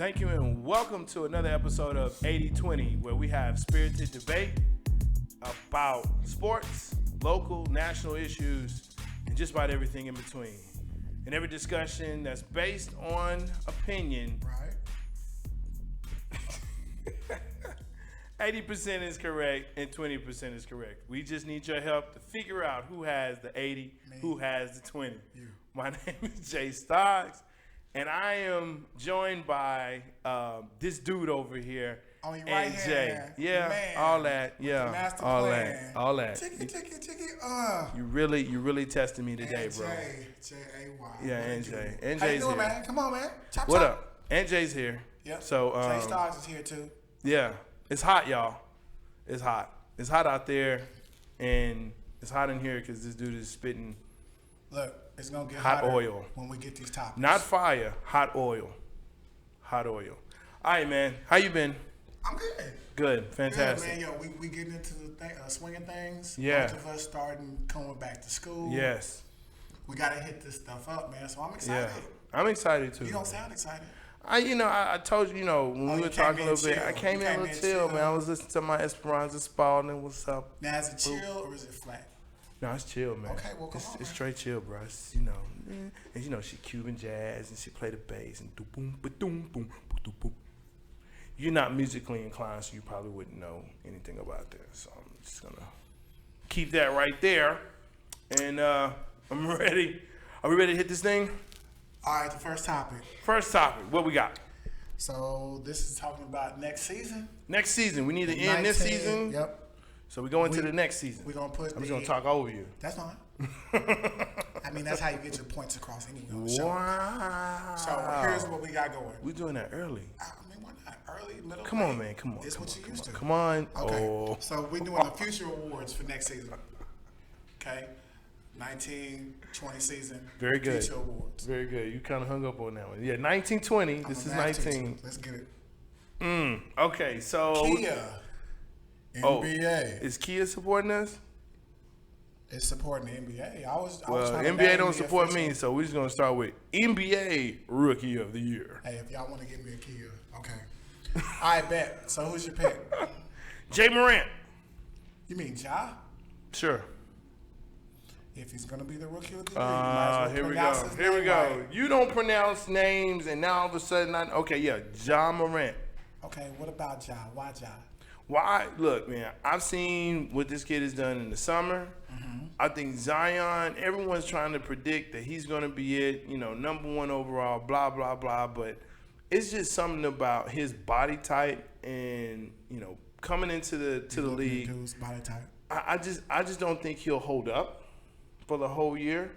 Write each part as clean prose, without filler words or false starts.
Thank you and welcome to another episode of 80-20, where we have spirited debate about sports, local, national issues, and just about everything in between. And every discussion that's based on opinion, Right. 80% is correct and 20% is correct. We just need your help to figure out who has the 80, who has the 20. You. My name is Jay Stocks, and I am joined by this dude over here, On your right NJ. hand, Yeah, man, all that. with Yeah, the master all plan. that. All that. Ticky. You really tested me today, bro. J-A-Y. Yeah, What it NJ. do? NJ's How you doing, here. man? Come on, man. Chop, What chop. up? NJ's here. Yep. So, Jay Stars is here, too. yeah, it's hot, y'all. It's hot. It's hot out there, and it's hot in here because this dude is spitting Look, it's going to get Hot hotter oil. when we get these topics. not fire, hot oil. Hot oil. All right, man. How you been? I'm good. Good. Good, Fantastic. man. Yo, we getting into the swinging things. Yeah. Most of us starting coming back to school. Yes. We got to hit this stuff up, man. So I'm Yeah. excited. I'm excited too. You don't sound excited. I told you, when Oh, we you were came talking a in little bit, chill. I came You in a came little in chill, chill. man. I was listening to my Esperanza Spalding. What's up? Now, is it chill or is it flat? No, it's chill, man. Okay, well, come it's, on, it's man. straight chill, bro. It's, and she Cuban jazz and she play the bass and do boom, ba doom, boom, ba boom. You're not musically inclined, so you probably wouldn't know anything about that. So I'm just gonna keep that right there, and I'm ready. Are we ready to hit this thing? All right, the first topic. First topic. What we got? So this is talking about next season. Next season. We need to end this 19, season. Yep. So we go into We- the next season. We're gonna put. I'm just gonna talk over you. That's fine. I mean, that's how you get your points across anyway. So, Wow. so here's what we got going. We doing that early. I mean, why not early, middle? Come on, late? man. Come on. It's come what on, you come used on. to. Come on. Okay. Oh. So we're doing the future awards for next season. Okay. 19-20 season. Very good. Future awards. Very good. You kind of hung up on that one. Yeah, 1920. I'm This a is math teacher. 19. Let's get it. Okay, so Kia. Oh, NBA. is Kia supporting us? It's supporting the NBA. I was Well, trying to NBA name don't the support official- me, so we're just gonna start with NBA Rookie of the Year. Hey, if y'all want to give me a Kia, okay. I bet. So who's your pick? Jay Morant. You mean Ja? Sure. If he's gonna be the rookie of the year, you might as well Here we pronounce go. his Here we name go. right. You don't pronounce names, and now all of a sudden, okay, yeah, Ja Morant. Okay, what about Ja? Why Ja? Why? Look, man, I've seen what this kid has done in the summer. I think Zion, everyone's trying to predict that he's going to be it, number one overall, blah, blah, blah. But it's just something about his body type and, coming into the league. Dude's body type. I just don't think he'll hold up for the whole year.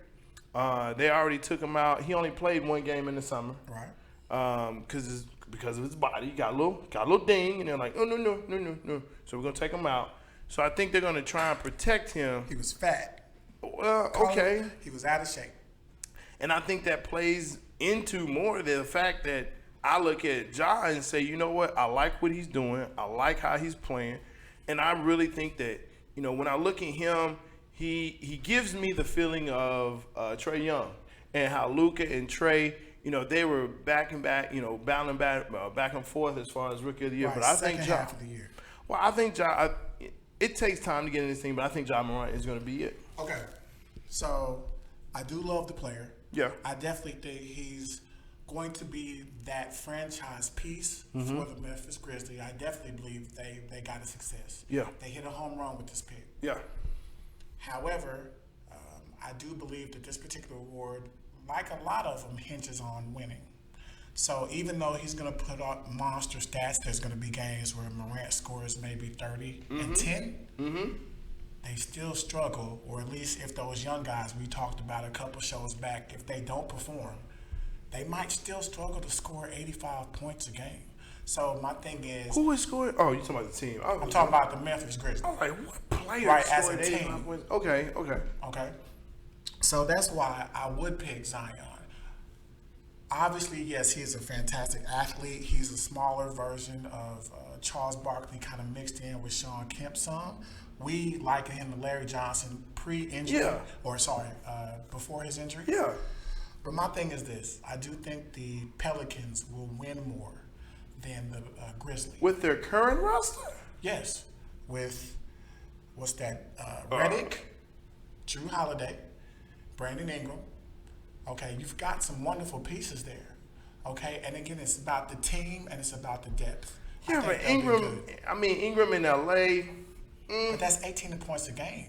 They already took him out. He only played one game in the summer. Right. Because of his body, he got a little ding, and they're like, oh no. So we're gonna take him out. So I think they're gonna try and protect him. He was fat. Well, okay, He was out of shape. and I think that plays into more the fact that I look at Ja and say, you know what, I like what he's doing, I like how he's playing, and I really think that when I look at him, he gives me the feeling of Trae Young and how Luka and Trae. They were back and back, battling back and forth as far as Rookie of the Year. Right, But I think second Ja. half of the year. Well, I think Ja. It takes time to get in this thing, but I think Ja Morant is going to be it. Okay. So I do love the player. Yeah. I definitely think he's going to be that franchise piece Mm-hmm. for the Memphis Grizzlies. I definitely believe they got a success. Yeah. They hit a home run with this pick. Yeah. However, I do believe that this particular award, like a lot of them, hinges on winning. So even though he's going to put out monster stats, there's going to be games where Morant scores maybe 30 and 10. They still struggle, or at least if those young guys we talked about a couple shows back, if they don't perform, they might still struggle to score 85 points a game. So my thing is, Who is scoring? Oh, you talking about the team? I'm talking about the Memphis Grizzlies. I'm like, what player Right, as scored a 85 team. points? Okay. Okay. So that's why I would pick Zion. Obviously, yes, he's a fantastic athlete. He's a smaller version of Charles Barkley, kind of mixed in with Sean Kemp some. We liken him to Larry Johnson pre-injury, Yeah. Before his injury. Yeah. But my thing is this. I do think the Pelicans will win more. than the Grizzlies. With their current roster? Yes, with what's that? Reddick, Drew Holiday, Brandon Ingram. Okay, you've got some wonderful pieces there. Okay, and again, it's about the team and it's about the depth. Yeah, but Ingram in LA. But that's 18 points a game.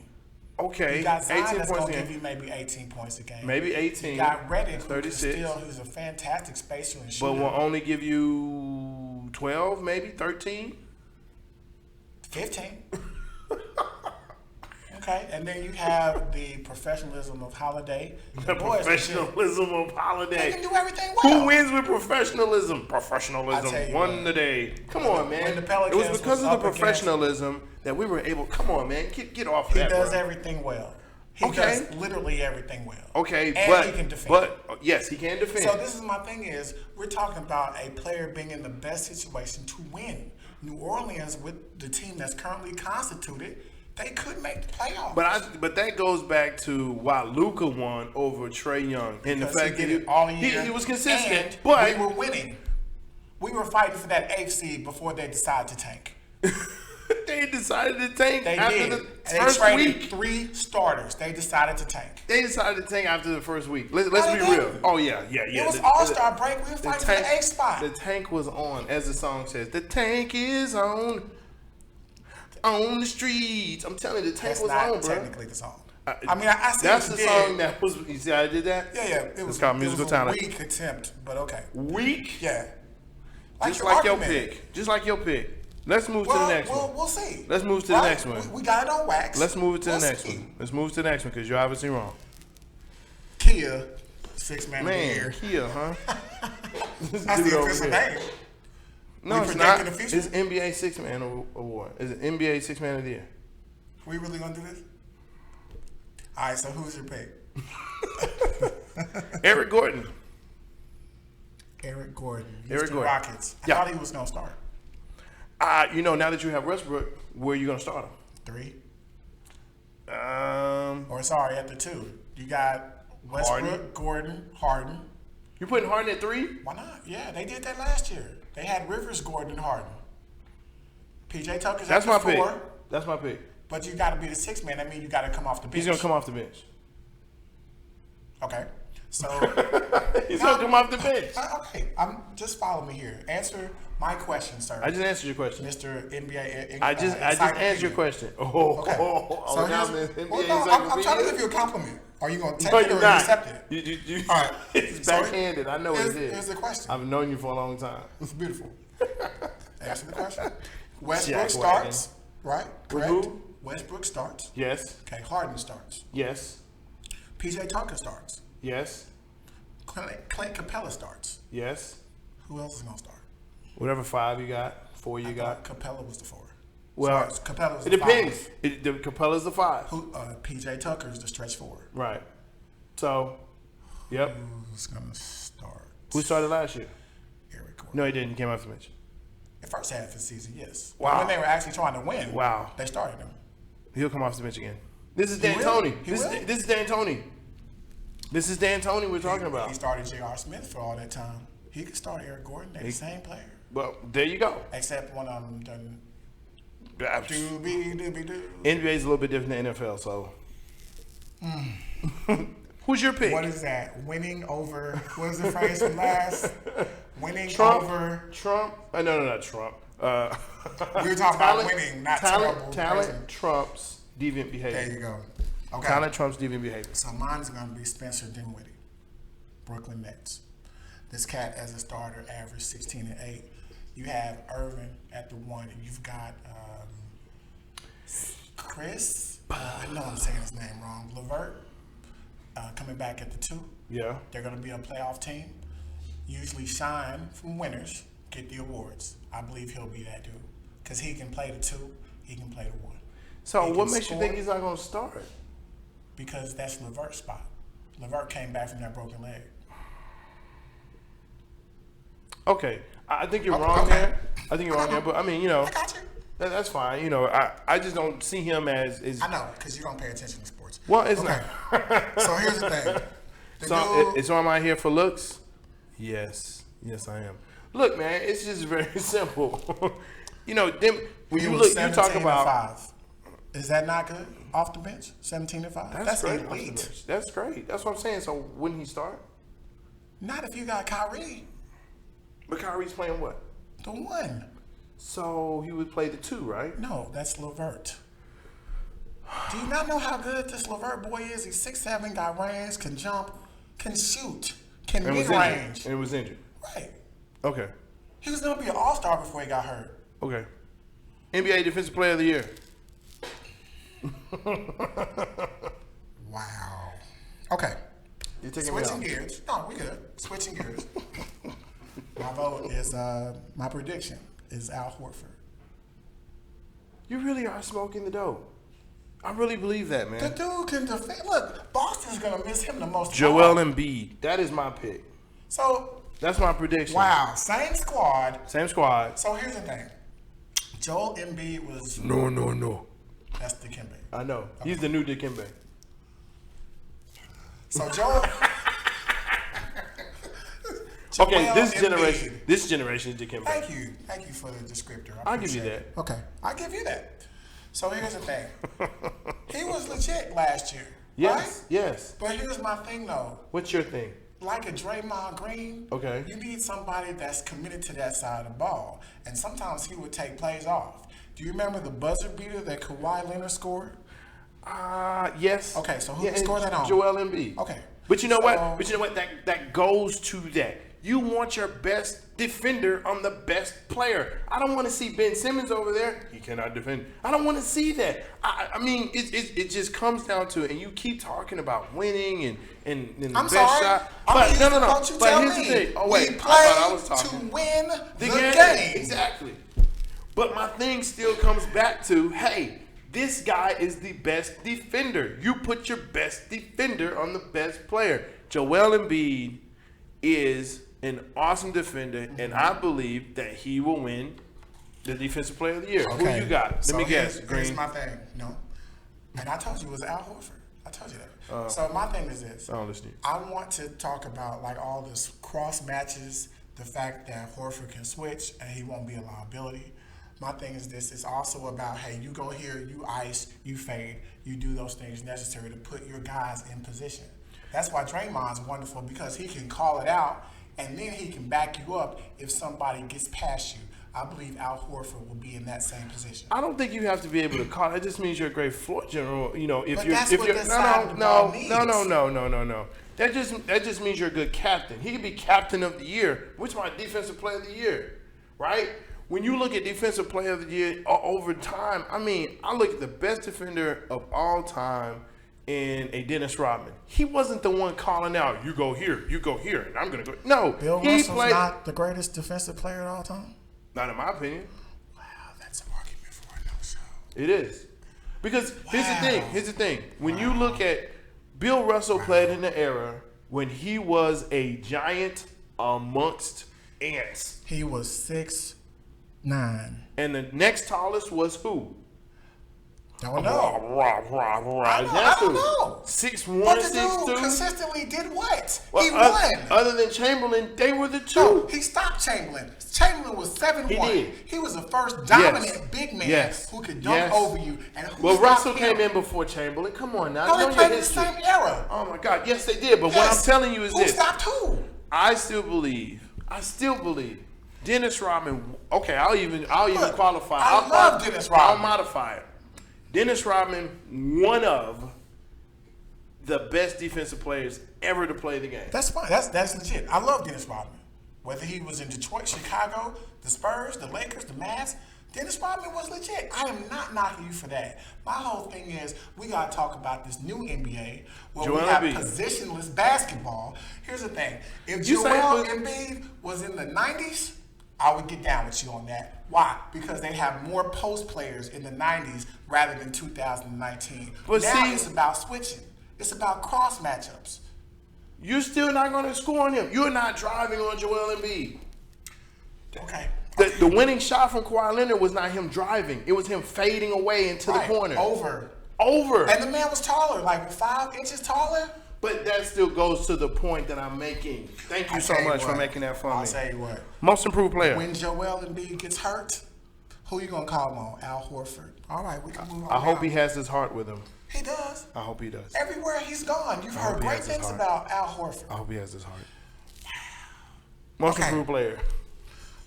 Okay, You got Zion 18 that's points going a to give game. you maybe 18 points a game. Maybe 18. You got Reddick, who 36. who's a fantastic spacer and But shooter. will only give you 12, maybe 13. 15. Okay, and then you have the professionalism of Holiday. The boys are shit. professionalism of They Holiday. can do everything well. Who wins with professionalism? I Professionalism tell you won what. the day. Come on, man. When the It Pelicans was because was of up the against- professionalism that we were able. Come on, man. Get off of He that. does bro. everything well. He Okay. does literally everything well. Okay, and but he can defend. but yes, he can defend. So this is my thing is we're talking about a player being in the best situation to win. New Orleans with the team that's currently constituted, they could make the playoffs. But that goes back to why Luka won over Trae Young and the Because fact he that did it all year. he was consistent. And But we were winning. We were fighting for that 8th seed before they decided to tank. they decided to tank They after did. the And first they traded week. 3 starters. They decided to tank. They decided to tank after the first week. Let's No, be they real. didn't. Oh yeah. It was All-Star break. We were The fighting for the 8th spot. The tank was on, as the song says. The tank is on the streets. I'm telling you, the tank That's was not on, bro. technically the song. I mean, I see That's what the you song did. that was. You see, how I did that. Yeah, it was It's called it musical was a talent. weak attempt, but okay. Weak. Yeah. Just like your argument. pick. Just like your pick. Let's move to Well, the next one. We'll see. Let's move to the next one. We got it on wax. Let's move it to We'll the next see. one. Let's move to the next one because you're obviously wrong. Kia, 6-man of the Man, year. Kia, huh? This That's dude the over official here. name. No, We it's predicting not. the future? It's NBA Six Man Award. It's an NBA Six Man of the Year. We really gonna do this? All right. So who's your pick? Eric Gordon. Eric Gordon. Eric Houston Gordon. Rockets. I Yeah. thought he was gonna start. Now that you have Westbrook, where are you gonna start 3. him? Or sorry, at the 2. You got Westbrook, Harden. Gordon, Harden. You putting Harden at 3? Why not? Yeah, they did that last year. They had Rivers, Gordon, and Harden. PJ Tucker's That's at my the 4. pick. That's my pick. But you got to be the 6th man. That means you got to come off the bench. He's gonna come off the bench. Okay. So, He's gonna come off the bench. okay. Just follow me here. Answer my question, sir. I just answered your question. Mr. NBA. I just answered your question. Oh, Okay. oh, now the NBA well, no, I'm trying to encyclopedia. give you a compliment. Are you going to take No, it or you're you not. accept it? You, All right. It's So backhanded. I know what it Here's is. the question. I've known you for a long time. It's beautiful. Answer the question. Westbrook Jack starts, right? Correct. who? Westbrook starts. Yes. Okay. Harden starts. Yes. PJ Tucker starts. Yes. Clint Capella starts. Yes. Who else is going to start? Whatever 5 you got, 4 you I got. thought Capella was the 4. Well, Sorry, Capella was it the depends. 5. The Capella's the 5. PJ Tucker is the stretch 4. Right. So, yep. Who's going to start? Who started last year? Eric Gordon. No, he didn't. He came off the bench. The first half of the season, yes. Wow. When they were actually trying to win, Wow. they started him. He'll come off the bench again. This is He Dan will. Tony. He This will. is Dan Tony. This is Dan Tony we're talking about. He started J.R. Smith for all that time. He could start Eric Gordon. They're the same player. Well, there you go. Except one of them done NBA doobie-doobie-doo. is a little bit different than NFL, so. Who's your pick? What is that? Winning over, what is the phrase from last? Winning Trump. over. Trump. No, not Trump. We were talking about winning, not terrible Talent person. trumps deviant behavior. There you go. Okay. Talent trumps deviant behavior. So mine is going to be Spencer Dinwiddie, Brooklyn Nets. This cat as a starter averaged 16 and 8. You have Irvin at the 1, and you've got Chris. I know I'm saying his name wrong. LeVert coming back at the 2. Yeah. They're going to be a playoff team. Usually shine from winners, get the awards. I believe he'll be that dude because he can play the 2, he can play the 1. So He what can makes you score. think he's not going to start? Because that's LeVert's spot. LeVert came back from that broken leg. Okay, I think you're Okay, wrong okay. there. I think you're wrong there, but I mean, you know, I got you. that's fine. You know, I just don't see him as I know, because you don't pay attention to sports. well. It's Okay. not. So here's the thing. The So dude, is Armand here for looks? Yes. Yes, I am. Look, man, it's just very simple. You know, them, when He you was look, you 17 talk and about. 5. Is that not good off the bench? 17 and 5. That's great. elite. That's great. That's what I'm saying. So wouldn't he start? Not if you got Kyrie, But Kyrie's playing what? the one. So he would play the 2, right? No, that's LeVert. Do you not know how good this LeVert boy is? He's 6'7", got range, can jump, can shoot, can And was mid injured. range. And was injured. Right. Okay. He was gonna be an all-star before he got hurt. Okay. NBA Defensive Player of the Year. Wow. Okay. You're taking me Switching out. gears. No, we good. Switching gears. My vote is my prediction is Al Horford. You really are smoking the dope. I really believe that, The man. dude can defend. Look, Boston's gonna miss him the most. Joel time. Embiid. That is my pick. So That's my prediction. wow, same squad. Same squad. So here's the thing. Joel Embiid was No. that's Dikembe. I know. He's the new Dikembe. So Joel. Okay, Joel this Embiid. generation is Dikembe. Thank you for the descriptor. I'll give you appreciate it. that. Okay, I give you that. So here's the thing. He was legit last year. Yes, Right? yes. But here's my thing though. What's your thing? Like a Draymond Green, Okay. you need somebody that's committed to that side of the ball. And sometimes he would take plays off. Do you remember the buzzer beater that Kawhi Leonard scored? Yes. Okay, so who scored that on? Joel Embiid. Okay. But you know So- what? But you know what? That goes to that. You want your best defender on the best player. I don't want to see Ben Simmons over there. He cannot defend. I don't want to see that. I mean, it just comes down to it. And you keep talking about winning and the I'm best sorry. shot. I But mean, no. Don't you But tell here's me. the thing. Oh wait, We I play thought I was talking. to win the game. game. Exactly. But my thing still comes back to, hey, this guy is the best defender. You put your best defender on the best player. Joel Embiid is an awesome defender, and I believe that he will win the Defensive Player of the Year. Who you got? Let So me guess. Here's Green. my thing. No. And I told you it was Al Horford. I told you that. So my thing is this. I don't listen to you. I want to talk about like all this cross matches, the fact that Horford can switch and he won't be a liability. My thing is this. It's also about, hey, you go here, you ice, you fade, you do those things necessary to put your guys in position. That's why Draymond's wonderful, because he can call it out and then he can back you up if somebody gets past you. I believe Al Horford will be in that same position. I don't think you have to be able to call. That just means you're a great floor general. You know, if But you're that's if what you're this side of the ball needs. no. That just means you're a good captain. He could be captain of the year, which is my defensive player of the year, right? When you look at defensive player of the year over time, I mean, I look at the best defender of all time in a Dennis Rodman. He wasn't the one calling out, you go here, and I'm gonna go. No, Bill he Russell's played. not the greatest defensive player of all time? Not in my opinion. Wow, that's an argument for a no-show. It is. Because here's the thing. When you look at Bill Russell played in the era when he was a giant amongst ants. He was 6'9". And the next tallest was who? Don't know. I That's don't who. know. 6'1", But the dude 6'2". consistently did what? Well, He won. Other than Chamberlain, they were the two. No, he stopped Chamberlain. Chamberlain was 7'1". He did. He was the first dominant big man who could dunk over you. And who Well, stopped Russell him? came in before Chamberlain. Come on now. No, Know they your played in the history. same era. Oh my God. Yes, they did. But what Yes. I'm telling you is Who this. stopped who? I still believe Dennis Rodman. Okay, I'll even Look, qualify. I love Dennis Rodman. I'll modify it. Dennis Rodman, one of the best defensive players ever to play the game. That's fine. That's legit. I love Dennis Rodman. Whether he was in Detroit, Chicago, the Spurs, the Lakers, the Mavs, Dennis Rodman was legit. I am not knocking you for that. My whole thing is we got to talk about this new NBA where Joel we have Embiid. positionless basketball. Here's the thing. If You say Joel put- Embiid was in the 90s, I would get down with you on that. Why? Because they have more post players in the 90s rather than 2019. But now see- it's about switching. It's about cross matchups. You're still not going to score on him. You're not driving on Joel Embiid. Okay. The winning shot from Kawhi Leonard was not him driving. It was him fading away into Right. the corner. Over. Over. And the man was taller, like 5 inches taller. But that still goes to the point that I'm making. Thank you so much for making that for me. I'll tell you what. Most improved player. When Joel Embiid gets hurt, who you gonna call him on? Al Horford. All right, we can move on. I hope now. he has his heart with him. He does. I hope he does. Everywhere he's gone, you've heard hope he great has his things heart. about Al Horford. I hope he has his heart. Most Okay. improved player.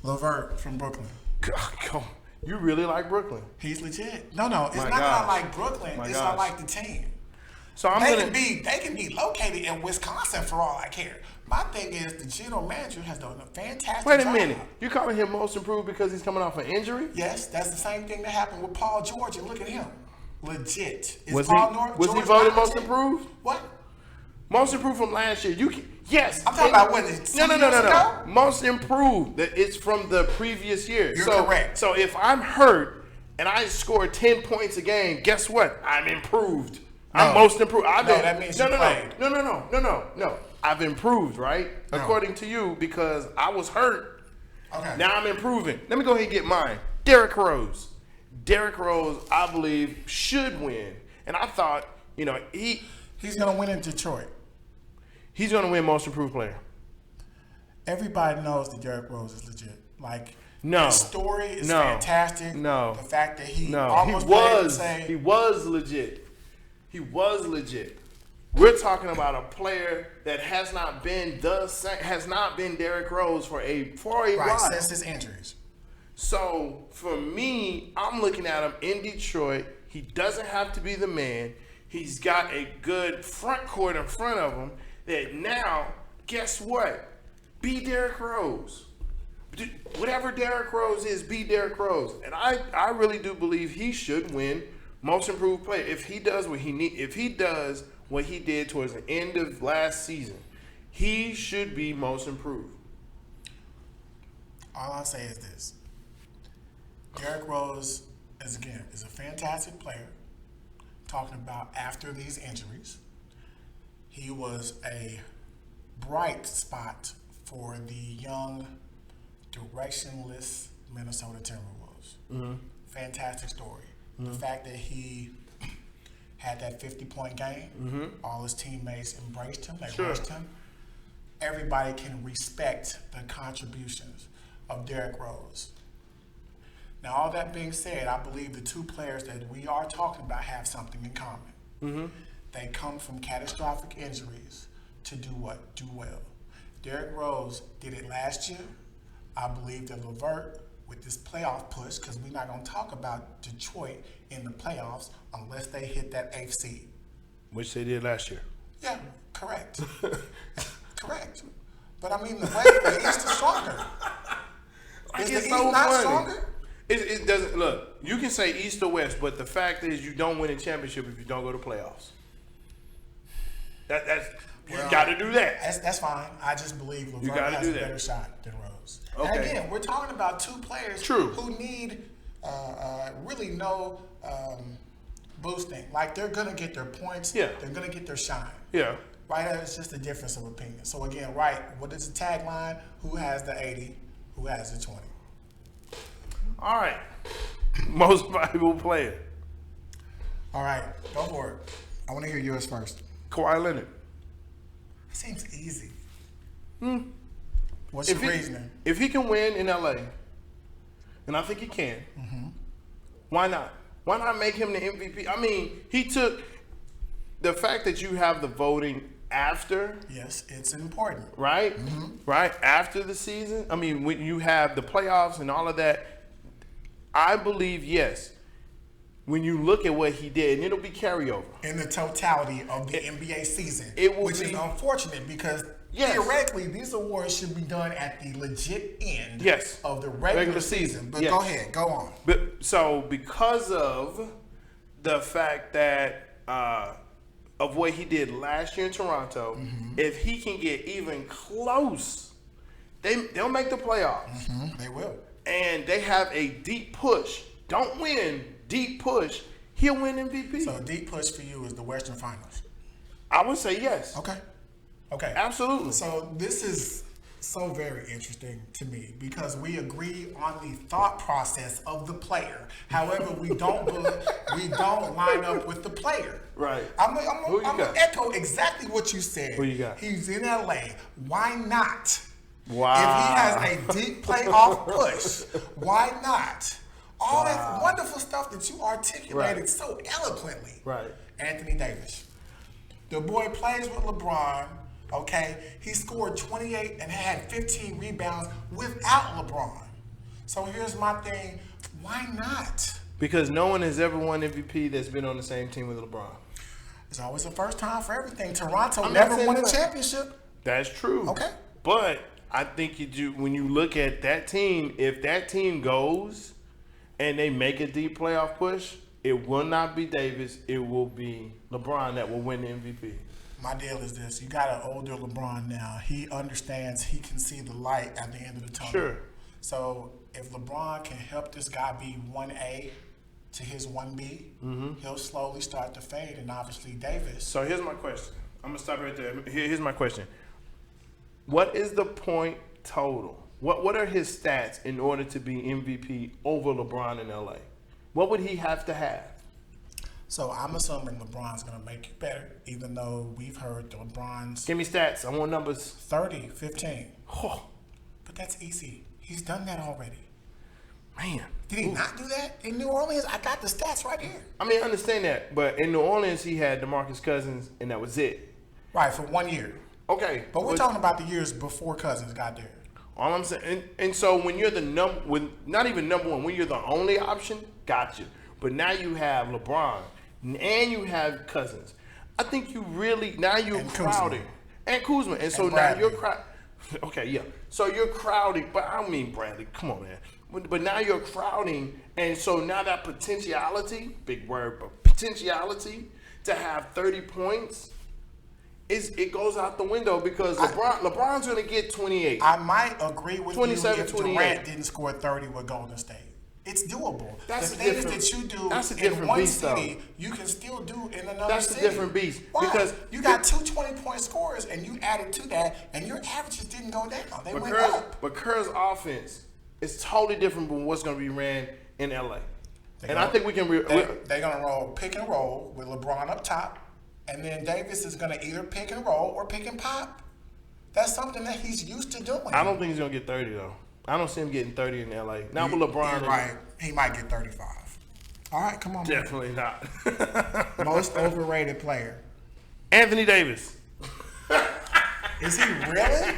LeVert from Brooklyn. God, you really like Brooklyn. He's legit. No, it's My not that I gosh. like Brooklyn. My It's I gosh. like the team. So I'm They gonna. can be located in Wisconsin for all I care. My thing is the general manager has done a fantastic Wait a job. minute. You calling him most improved because he's coming off an injury? Yes, that's the same thing that happened with Paul George, and look at him. Legit. Is Was Paul he George voted not most legit? improved? What? Most improved from last year. Yes. I'm talking about what, 2 No. years ago? Most improved. It's from the previous year. You're correct. So if I'm hurt and I score 10 points a game, guess what? I'm improved. I'm No. most improved. That means you played. No. I've improved, right? No. According to you, because I was hurt. Okay. Now I'm improving. Let me go ahead and get mine. Derrick Rose. Derrick Rose, I believe, should win. And I thought, He's going to win in Detroit. he's going to win most improved player. Everybody knows that Derrick Rose is legit. Like, No. his story is No. fantastic. No. The fact that he No, almost he was legit. He was legit. We're talking about a player that has not been Derrick Rose for a right, while. since his injuries. So for me, I'm looking at him in Detroit. He doesn't have to be the man. He's got a good front court in front of him. That now, guess what? Be Derrick Rose. Whatever Derrick Rose is, be Derrick Rose. And I really do believe he should win most improved player if he does what he did towards the end of last season. He should be most improved. All I'll say is this. Derrick Rose, is a fantastic player. Talking about after these injuries, he was a bright spot for the young, directionless Minnesota Timberwolves. Mm-hmm. Fantastic story. The fact that he had that 50-point game, all his teammates embraced him, they rushed him. Everybody can respect the contributions of Derrick Rose. Now, all that being said, I believe the two players that we are talking about have something in common. They come from catastrophic injuries to do what? Do well. Derrick Rose did it last year. I believe that LeVert, with this playoff push, because we're not going to talk about Detroit in the playoffs unless they hit that 8th seed. Which they did last year. Yeah, correct. Correct. But I mean, the East is stronger. Is the It's East so not funny. stronger? It doesn't look. You can say East or West, but the fact is, you don't win a championship if you don't go to playoffs. You got to do that. That's fine. I just believe LeVert gotta has do a that. better shot than Rose. Okay. And again, we're talking about two players True. who need really no boosting. Like, they're going to get their points. Yeah. They're going to get their shine. Yeah. Right? It's just a difference of opinion. So, again, right, what is the tagline? Who has the 80? Who has the 20? All right. Most valuable player. All right, go for it. I want to hear yours first. Kawhi Leonard. Seems easy. What's If your he, reasoning? if he can win in LA, and I think he can, why not? Why not make him the MVP? I mean, he took the fact that you have the voting after, Yes, it's important. right? Right? After the season. I mean, when you have the playoffs and all of that, I believe, yes, when you look at what he did, and it'll be carryover. In the totality of the NBA season, it will which is be- unfortunate because Yes. theoretically these awards should be done at the legit end Yes. of the regular Regular season. season, But yes. go ahead, go on. But so because of the fact that of what he did last year in Toronto, if he can get even close, they'll make the playoffs. They will. And they have a deep push. Don't win, deep push. He'll win MVP. So a deep push for you is the Western Finals. I would say yes. Okay. Okay. Absolutely. So this is so very interesting to me because we agree on the thought process of the player. However, we don't line up with the player. Right. I'm Who you gonna got? echo exactly what you said. Who you got? He's in LA. Why not? Wow. If he has a deep playoff push, why not? All that wonderful stuff that you articulated Right. so eloquently. Right. Anthony Davis. The boy plays with LeBron, okay? He scored 28 and had 15 rebounds without LeBron. So here's my thing. Why not? Because no one has ever won MVP that's been on the same team with LeBron. It's always the first time for everything. Toronto I'm not never saying won a that. championship. That's true. Okay. But I think you do when you look at that team, if that team goes and they make a deep playoff push, it will not be Davis. It will be LeBron that will win the MVP. My deal is this. You got an older LeBron now. He understands he can see the light at the end of the tunnel. Sure. So if LeBron can help this guy be 1A to his 1B, he'll slowly start to fade. And obviously Davis. So here's my question. I'm gonna stop right there. Here's my question. What is the point total? What are his stats in order to be MVP over LeBron in LA? What would he have to have? So I'm assuming LeBron's going to make you better, even though we've heard LeBron's Give me stats. I want numbers. 30, 15. Oh, But that's easy. He's done that already. man. Did he not do that in New Orleans? I got the stats right here. I mean, I understand that, but in New Orleans he had DeMarcus Cousins, and that was it. Right, for 1 year. Okay, But we're talking about the years before Cousins got there. All I'm saying, and so when you're the not even number one, when you're the only option, got you. But now you have LeBron and you have Cousins. I think you really now you're And crowding and Kuzma, and so now Bradley. you're crowd. Okay, yeah. So you're crowding, but I don't mean Bradley. Come on, man. But now you're crowding, and so now that potentiality, big word, but potentiality to have 30 points. It goes out the window because LeBron's going to get 28. I might agree with 27, you if 28. Durant didn't score 30 with Golden State. It's doable. That's the a things different- that you do that's a in different one beast, though. city, you can still do in another That's a city. different beast, Why? because you got two 20-point scorers and you added to that, and your averages didn't go down. They went up. But Kerr's offense is totally different from what's going to be ran in LA. And I think we can. They're going to roll pick and roll with LeBron up top, and then Davis is going to either pick and roll or pick and pop. That's something that he's used to doing. I don't think he's going to get 30 though. I don't see him getting 30 in LA. Not with LeBron. You're right. He might get 35. All right, come on, man. Definitely not. Most overrated player. Anthony Davis. Is he really?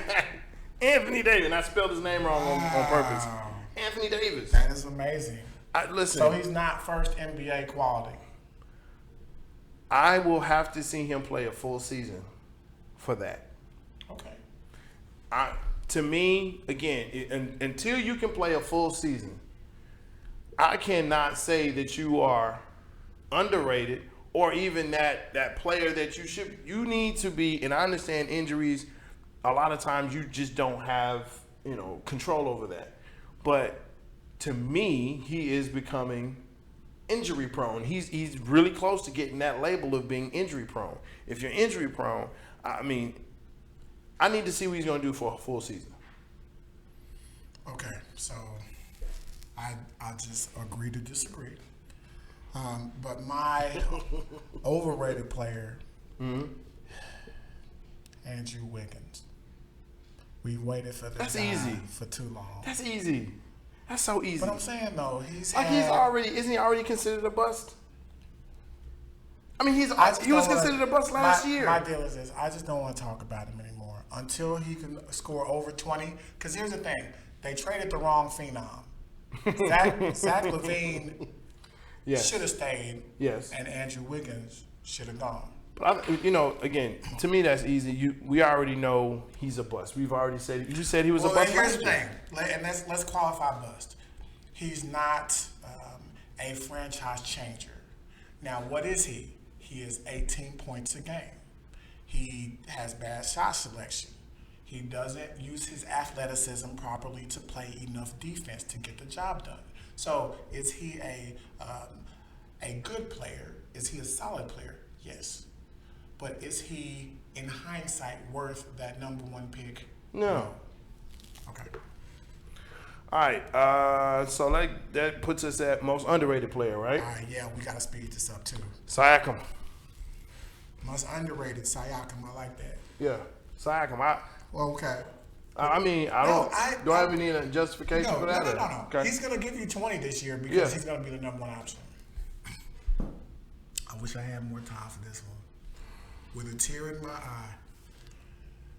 Anthony Davis. And I spelled his name wrong on purpose. Anthony Davis. That is amazing. Listen. So he's not first NBA quality. I will have to see him play a full season for that. Okay. To me, again, until you can play a full season, I cannot say that you are underrated or even that player that you need to be. And I understand injuries. A lot of times you just don't have control over that. But to me, he is becoming injury prone. He's really close to getting that label of being injury prone. If you're injury prone, I mean, I need to see what he's going to do for a full season. Okay, so I just agree to disagree. But my overrated player, Andrew Wiggins. We waited for this That's guy easy. for too long. That's easy. That's so easy. But I'm saying though, isn't he already considered a bust? I mean, he was don't considered a bust last year. My deal is this: I just don't want to talk about him anymore until he can score over 20. Because here's the thing: they traded the wrong phenom. Zach LaVine Yes. should have stayed. Yes. And Andrew Wiggins should have gone. But again, to me that's easy. We already know he's a bust. We've already said you said he was a bust. Here's last the year. thing, and let's qualify bust. He's not a franchise changer. Now, what is he? He is 18 points a game. He has bad shot selection. He doesn't use his athleticism properly to play enough defense to get the job done. So, is he a good player? Is he a solid player? Yes. But is he, in hindsight, worth that number one pick? No. All right. So that puts us at most underrated player, right? All right, yeah, we gotta speed this up too. Siakam. Most underrated, Siakam. I like that. Yeah, Siakam. Well, okay. I mean, I No, don't. Do I even need a justification No, for no, that? no, or- no, no. Okay. He's gonna give you 20 this year because Yeah. he's gonna be the number one option. I wish I had more time for this one. With a tear in my eye,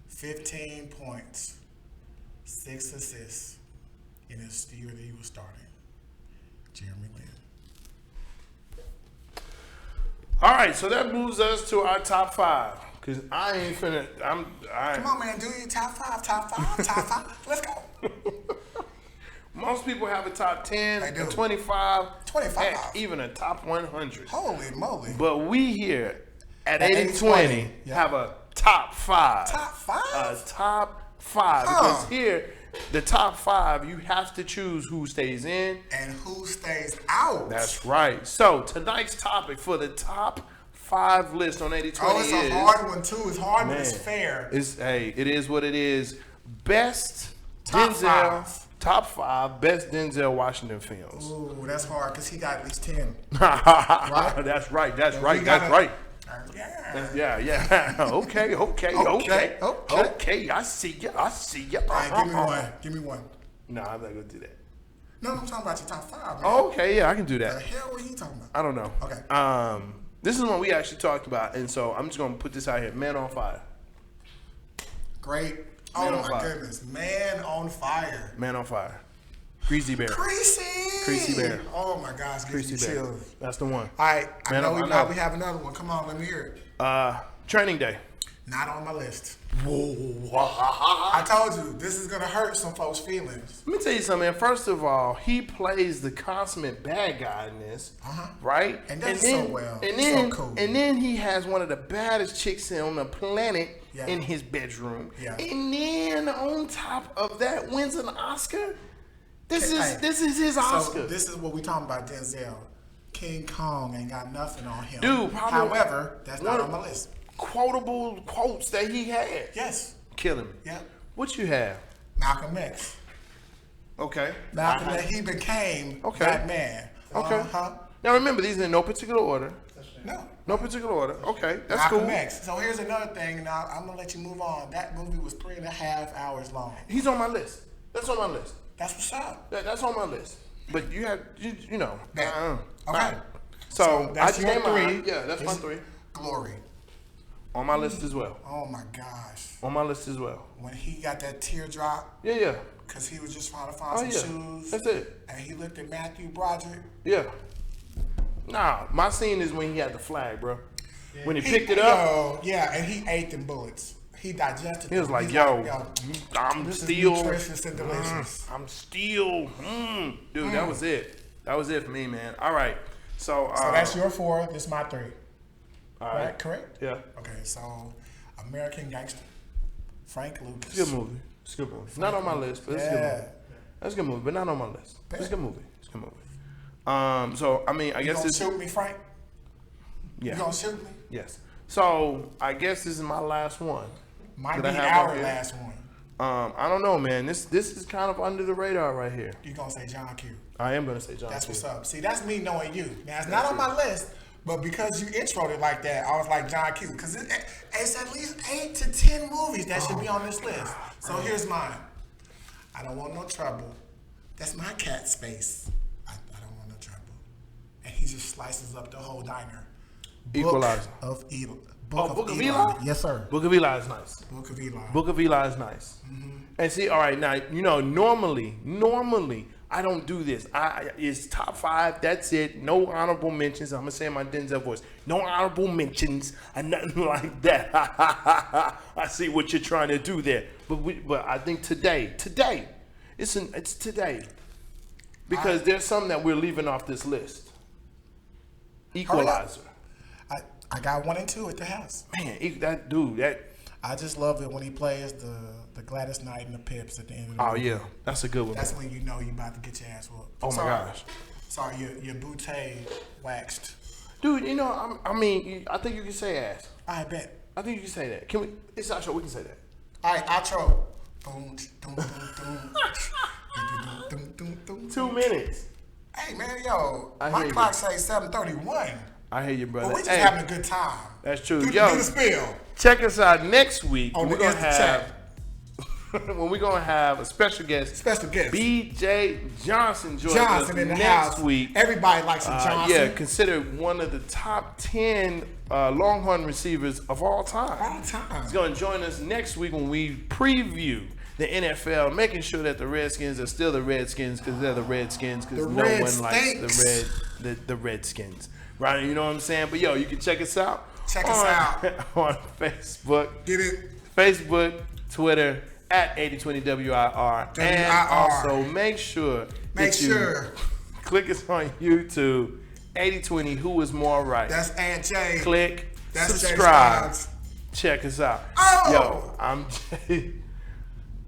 15 points, 6 assists in his year that he was starting. Jeremy Lin. All right, so that moves us to our top 5. Cause I ain't finna. Come on, man, do your top 5, top 5. Let's go. Most people have a top 10, They do. a 25, 25. heck, even a top 100. Holy moly. But we here at At 80/20 80/20, yeah. have a top 5. Top 5? A top 5. Huh. Because here, the top 5, you have to choose who stays in. And who stays out? That's right. So tonight's topic for the top 5 list on 80/20 it's is a hard one, too. It's hard, but it's Man, fair. it is what it is. Best Top Denzel. 5. Top 5 best Denzel Washington films. Ooh, that's hard because he got at least 10. That's right. That's We right. gotta- That's right. Yeah. Yeah. Okay. Okay. I see ya. All right, give me one. No, I'm not gonna do that. No, I'm talking about your top 5, man. Okay, yeah, I can do The that. hell are you talking about? I don't know. Okay. This is one we actually talked about, and so I'm just gonna put this out here. Man on Fire. Great. Man Oh, on my Fire. goodness. Man on Fire. Man on Fire. Greasy Bear. Greasy Bear. Oh, my gosh. Gives me Greasy Bear. chills. That's the one. All right. I Man know on- we I know. probably have another one. Come on, let me hear it. Training Day. Not on my list. Whoa. I told you, this is going to hurt some folks' feelings. Let me tell you something, man. First of all, he plays the consummate bad guy in this, right? And does so well. And So then, cool. and then he has one of the baddest chicks on the planet Yeah. in his bedroom. Yeah. And then on top of that, wins an Oscar. This Hey, is his Oscar. So this is what we talking about, Denzel. King Kong ain't got nothing on him. Dude, probably However, that's not one on of- my list. Quotable quotes that he had. Yes. Killing me. Yeah. What you have? Malcolm X. Okay. Malcolm X, he became Okay. that man. Okay. Uh-huh. Now remember, these are in no particular order. No. No particular order. Okay, that's Malcolm cool. X. So here's another thing. Now I'm gonna let you move on. That movie was 3.5 hours long. He's on my list. That's on my list. That's what's up. That's on my list. But you have, you know. Bet. Okay. Alright. So, that's I your came 3. out. Yeah, that's my Is 3. Glory. On my list as well. Oh my gosh. On my list as well. When he got that teardrop, Yeah. because he was just trying to find Oh some yeah. shoes. That's it. And he looked at Matthew Broderick. Yeah. Nah, my scene is when he had the flag, bro. When he picked it up, Yo, yeah, and he ate them bullets. He digested he was them. like, He's yo, I'm this is still, nutritious and delicious. I'm still, dude, that was it. That was it for me, man. All right. So, So that's your 4. This is my 3. all Right? Correct? Yeah. Okay, so American Gangster. Frank Lucas. It's a good movie. It's a good movie. Not on my list, but it's a good Yeah. movie. That's a good movie, but not on my list. It's a good movie. It's a good movie. So I mean, I You guess gonna this. shoot me, Frank? Yeah. You gonna shoot me? Yes. So I guess this is my last one. Might that be I have on our here. last one. I don't know, man. This is kind of under the radar right here. You gonna say John Q. I am gonna say John. That's Q. what's up. See, that's me knowing you. Now it's not on my list, but because you introed it like that, I was like John Q. Because it's at least 8 to 10 movies that should be on this list. So here's mine. I don't want no trouble. That's my cat space. I don't want no trouble. And he just slices up the whole diner. Equalizer. Book of Eli. Book of Eli? Yes, sir. Book of Eli is nice. Book of Eli. Book of Eli is nice. And see, all right, now you know normally I don't do this. It's top 5. That's it. No honorable mentions. I'm gonna say in my Denzel voice. No honorable mentions and nothing like that. I see what you're trying to do there. But I think today, it's today because there's some that we're leaving off this list. Equalizer, I got 1 and 2 at the house. man. That dude. That I just love it when he plays the Gladys Knight and the Pips at the end of the oh movie. yeah, that's a good one. That's when you know you about to get your ass whooped. Oh my gosh. Sorry, your bootay waxed. Dude, you know, I mean, I think you can say ass. I bet. I think you can say that. Can we? It's our show. We can say that. All right, outro. Boom, boom, boom, boom. 2 minutes. Hey man, yo, I my hear you. clock says 7:31. I hear you, brother. But we just Hey, having a good time. that's true. Do, Yo, do the spill. check us out next week. On We're the gonna Insta have when we're gonna have a special guest. Special guest. B.J. Johnson joins Johnson us in the next house. week. Everybody likes some Johnson. Yeah, considered one of the top 10 Longhorn receivers of all time. All time. He's going to join us next week when we preview the NFL, making sure that the Redskins are still the Redskins because they're the Redskins because The no Red one likes stinks. the Redskins. Right? You know what I'm saying? But yo, you can check us out. Check us out. on Facebook. Get it? Facebook, Twitter, at 8020WIR. And WIR. also make sure Make that you sure. click us on YouTube, 8020 Who Is More Right. That's Aunt Jay. Click, That's Jay subscribe, Stoggs. check us out. Oh! Yo,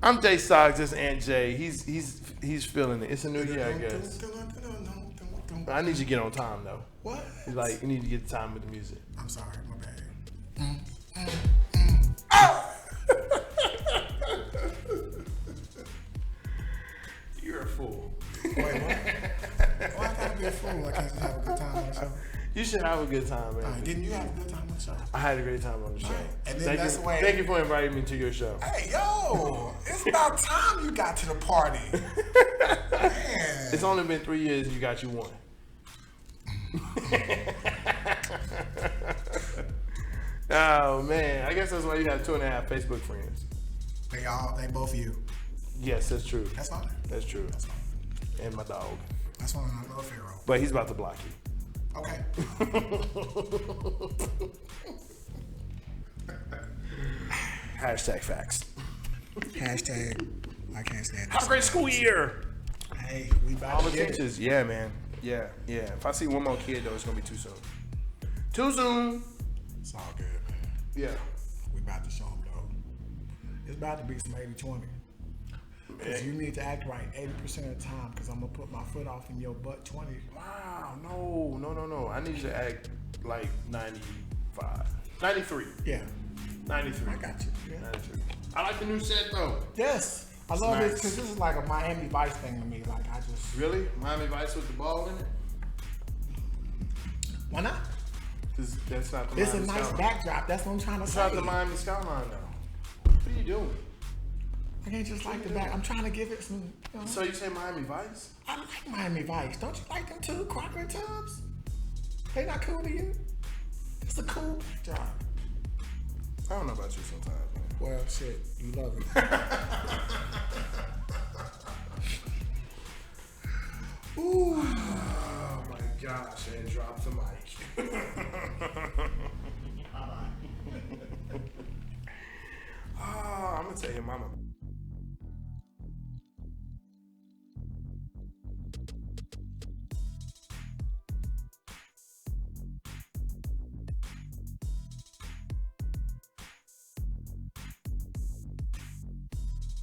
I'm Jay Stoggs, that's Aunt Jay. He's feeling it. It's a new year, I guess. I need you to get on time though. What? It's like you need to get time with the music. I'm sorry, my bad. You're a fool. Wait, what? Why I gotta be a fool? I can't just have a good time on the show. You should have a good time, man. All right, didn't you have a good time on the show? I had a great time on the show. Right. And then that's the way- Thank you for inviting me to your show. Hey, yo, it's about time you got to the party. Man. It's only been 3 years and you got you one. Oh man, I guess that's why you have 2.5 Facebook friends. They both you. Yes, that's true. That's fine. That's true. That's fine. And my dog. That's fine. I love Pharaoh. But he's about to block you. Okay. Hashtag facts. Hashtag I can't stand Have a great school year. Hey, we about All to the get it. teachers. Yeah, man. Yeah. If I see one more kid though, it's gonna be too soon. Too soon. It's all good, man. Yeah. We about to show them though. It's about to be some 80-20. Because you need to act right 80% of the time because I'm going to put my foot off in your butt 20. Wow. No. I need you to act like 95. 93. Yeah. 93. I got you. Yeah. 93. I like the new set though. Yes. I love nice. this because this is like a Miami Vice thing to me. Like, I just. Really? Miami Vice with the ball in it? Why not? Because that's not the It's a Miami nice skyline. backdrop. That's what I'm trying to It's say. not the Miami skyline though. What are you doing? I can't just like the back. I'm trying to give it some. You know, So you say Miami Vice? I like Miami Vice. Don't you like them too? Crocker and Tubbs? They not cool to you? It's a cool backdrop. I don't know about you sometimes, man. Well, shit. You love it. Ooh. Oh my gosh, and drop the mic. Oh, I'm gonna tell your mama.